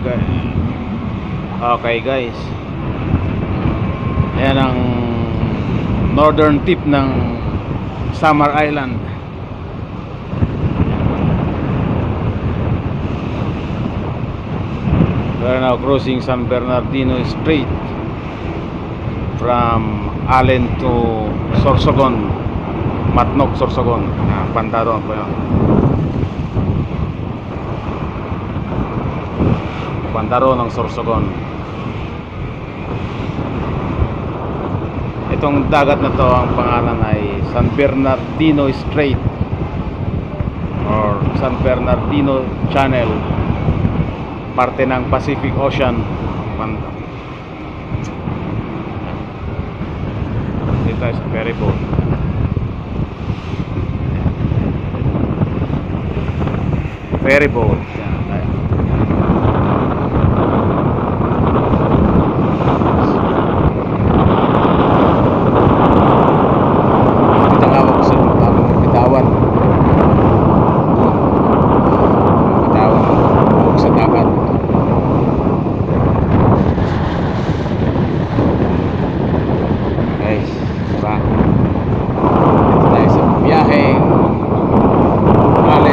Okay guys, ayan ang northern tip ng Samar Island. We are now crossing San Bernardino Strait from Allen to Sorsogon, Matnok, Sorsogon. Banda doon po yun. Banda ng Sorsogon. Itong dagat na to, ang pangalan ay San Bernardino Strait or San Bernardino Channel, parte ng Pacific Ocean. Dito tayo sa ferry boat. Ferry boat.